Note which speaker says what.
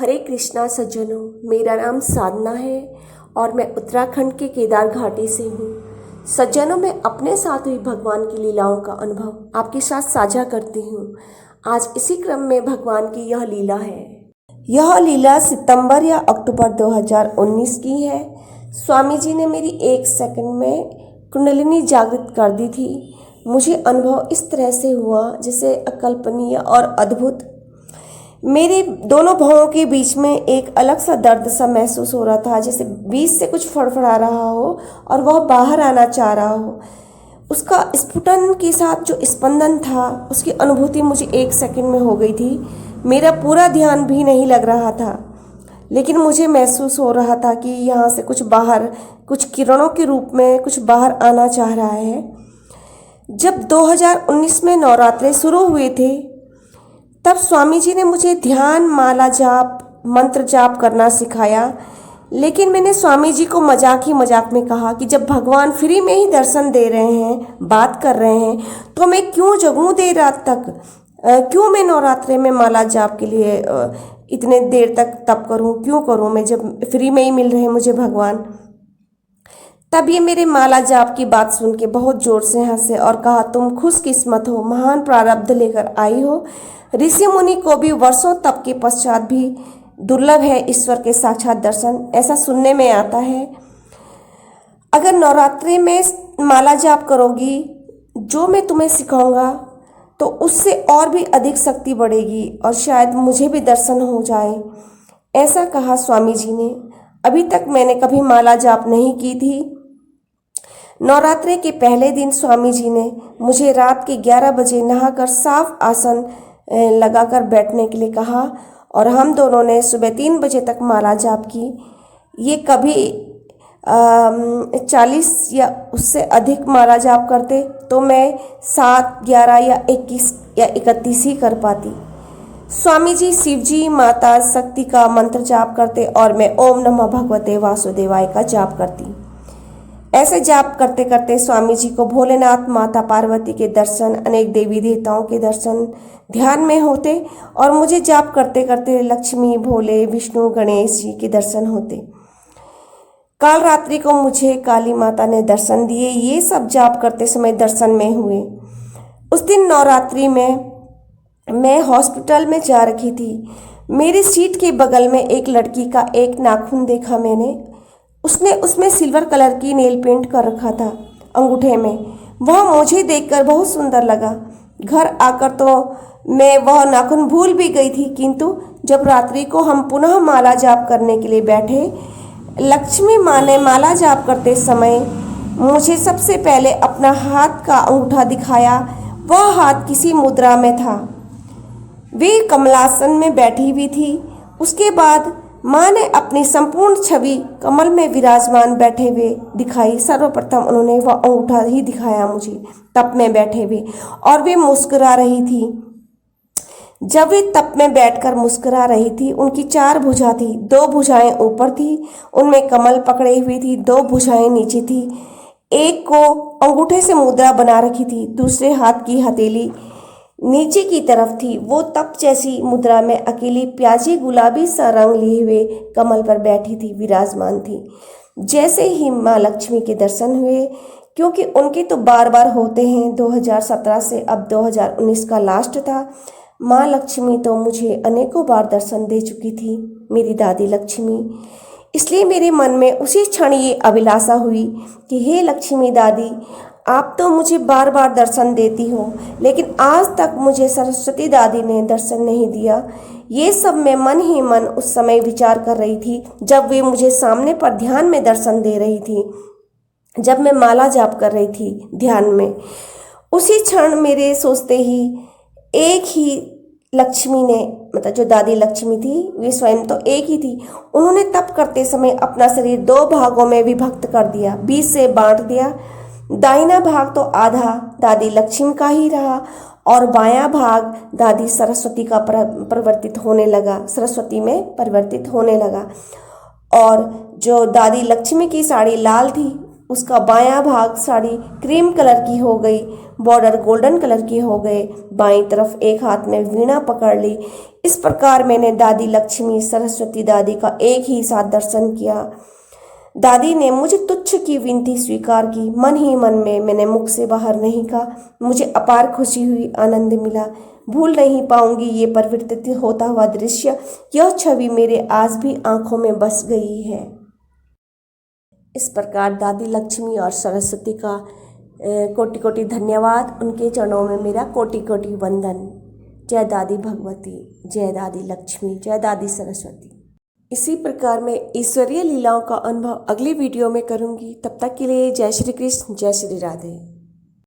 Speaker 1: हरे कृष्णा सज्जनों, मेरा नाम साधना है और मैं उत्तराखंड के केदार घाटी से हूँ। सज्जनों, मैं अपने साथ हुई भगवान की लीलाओं का अनुभव आपके साथ साझा करती हूँ। आज इसी क्रम में भगवान की यह लीला है। यह लीला सितंबर या अक्टूबर 2019 की है। स्वामी जी ने मेरी 1 सेकंड में कुंडलिनी जागृत कर दी थी। मुझे अनुभव इस तरह से हुआ जैसे अकल्पनीय और अद्भुत। मेरे दोनों भवों के बीच में एक अलग सा दर्द सा महसूस हो रहा था, जैसे बीच से कुछ फड़फड़ा रहा हो और वह बाहर आना चाह रहा हो। उसका स्फुटन के साथ जो स्पंदन था, उसकी अनुभूति मुझे 1 सेकंड में हो गई थी। मेरा पूरा ध्यान भी नहीं लग रहा था, लेकिन मुझे महसूस हो रहा था कि यहाँ से कुछ बाहर, कुछ किरणों के रूप में कुछ बाहर आना चाह रहा है। जब 2019 में नवरात्रे शुरू हुए थे, तब स्वामी जी ने मुझे ध्यान, माला जाप, मंत्र जाप करना सिखाया। लेकिन मैंने स्वामी जी को मजाक में कहा कि जब भगवान फ्री में ही दर्शन दे रहे हैं, बात कर रहे हैं, तो मैं क्यों जगूं देर रात तक? क्यों मैं नवरात्रे में माला जाप के लिए इतने देर तक तप करूं? क्यों करूं मैं, जब फ्री में ही मिल रहे हैं मुझे भगवान? तब ये मेरे माला जाप की बात सुन के बहुत जोर से हंसे और कहा, तुम खुशकिस्मत हो, महान प्रारब्ध लेकर आई हो। ऋषि मुनि को भी वर्षों तप के पश्चात भी दुर्लभ है ईश्वर के साक्षात दर्शन, ऐसा सुनने में आता है। अगर नवरात्रि में माला जाप करोगी, जो मैं तुम्हें सिखाऊंगा, तो उससे और भी अधिक शक्ति बढ़ेगी और शायद मुझे भी दर्शन हो जाए, ऐसा कहा स्वामी जी ने। अभी तक मैंने कभी माला जाप नहीं की थी। नवरात्रि के पहले दिन स्वामी जी ने मुझे रात के 11 बजे नहाकर साफ आसन लगाकर बैठने के लिए कहा और हम दोनों ने सुबह 3 बजे तक माला जाप की। ये कभी 40 या उससे अधिक माला जाप करते तो मैं 7, 11 या 21 या 31 ही कर पाती। स्वामी जी शिव जी, माता शक्ति का मंत्र जाप करते और मैं ओम नमः भगवते वासुदेवाय का जाप करती। ऐसे जाप करते करते स्वामी जी को भोलेनाथ, माता पार्वती के दर्शन, अनेक देवी देवताओं के दर्शन ध्यान में होते और मुझे जाप करते करते लक्ष्मी, भोले, विष्णु, गणेश जी के दर्शन होते। काल रात्रि को मुझे काली माता ने दर्शन दिए। ये सब जाप करते समय दर्शन में हुए। उस दिन नवरात्रि में मैं हॉस्पिटल में जा रखी थी। मेरी सीट के बगल में एक लड़की का एक नाखून देखा मैंने। उसने उसमें सिल्वर कलर की नेल पेंट कर रखा था अंगूठे में। वह मुझे देखकर बहुत सुंदर लगा। घर आकर तो मैं वह नाखून भूल भी गई थी, किंतु जब रात्रि को हम पुनः माला जाप करने के लिए बैठे, लक्ष्मी माँ ने माला जाप करते समय मुझे सबसे पहले अपना हाथ का अंगूठा दिखाया। वह हाथ किसी मुद्रा में था। वे कमलासन में बैठी हुई थी। उसके बाद माँ ने अपनी संपूर्ण छवि कमल में विराजमान बैठे हुए दिखाई। सर्वप्रथम उन्होंने वह अंगूठा ही दिखाया मुझे तप में बैठे हुए, और वे मुस्कुरा रही थी। जब वे तप में बैठकर मुस्कुरा रही थी, उनकी 4 भुजा थी। 2 भुजाएं ऊपर थी, उनमें कमल पकड़े हुई थी। 2 भुजाएं नीचे थी। एक को अंगूठे से मुद्रा बना रखी थी, दूसरे हाथ की हथेली नीचे की तरफ थी। वो तप जैसी मुद्रा में अकेली प्याजी गुलाबी सा रंग लिए हुए कमल पर बैठी थी, विराजमान थी। जैसे ही माँ लक्ष्मी के दर्शन हुए, क्योंकि उनके तो बार बार होते हैं, 2017 से अब 2019 का लास्ट था। माँ लक्ष्मी तो मुझे अनेकों बार दर्शन दे चुकी थी, मेरी दादी लक्ष्मी। इसलिए मेरे मन में उसी क्षण ये अभिलाषा हुई कि हे लक्ष्मी दादी, आप तो मुझे बार बार दर्शन देती हो, लेकिन आज तक मुझे सरस्वती दादी ने दर्शन नहीं दिया। ये सब मैं मन ही मन उस समय विचार कर रही थी, जब वे मुझे सामने पर ध्यान में दर्शन दे रही थी, जब मैं माला जाप कर रही थी ध्यान में। उसी क्षण मेरे सोचते ही एक ही लक्ष्मी ने, मतलब जो दादी लक्ष्मी थी, वे स्वयं तो एक ही थी। उन्होंने तप करते समय अपना शरीर 2 भागों में विभक्त कर दिया, 20 से बांट दिया। दाहिना भाग तो आधा दादी लक्ष्मी का ही रहा और बायां भाग दादी सरस्वती का परिवर्तित होने लगा, सरस्वती में परिवर्तित होने लगा। और जो दादी लक्ष्मी की साड़ी लाल थी, उसका बायां भाग साड़ी क्रीम कलर की हो गई, बॉर्डर गोल्डन कलर की हो गए, बाईं तरफ एक हाथ में वीणा पकड़ ली। इस प्रकार मैंने दादी लक्ष्मी सरस्वती दादी का एक ही साथ दर्शन किया। दादी ने मुझे तुच्छ की विनती स्वीकार की। मन ही मन में मैंने मुख से बाहर नहीं कहा। मुझे अपार खुशी हुई, आनंद मिला। भूल नहीं पाऊंगी ये परिवर्तित होता हुआ दृश्य। यह छवि मेरे आज भी आंखों में बस गई है। इस प्रकार दादी लक्ष्मी और सरस्वती का कोटि कोटि धन्यवाद। उनके चरणों में मेरा कोटि कोटि वंदन। जय दादी भगवती, जय दादी लक्ष्मी, जय दादी सरस्वती। इसी प्रकार मैं ईश्वरीय लीलाओं का अनुभव अगली वीडियो में करूंगी। तब तक के लिए जय श्री कृष्ण, जय श्री राधे।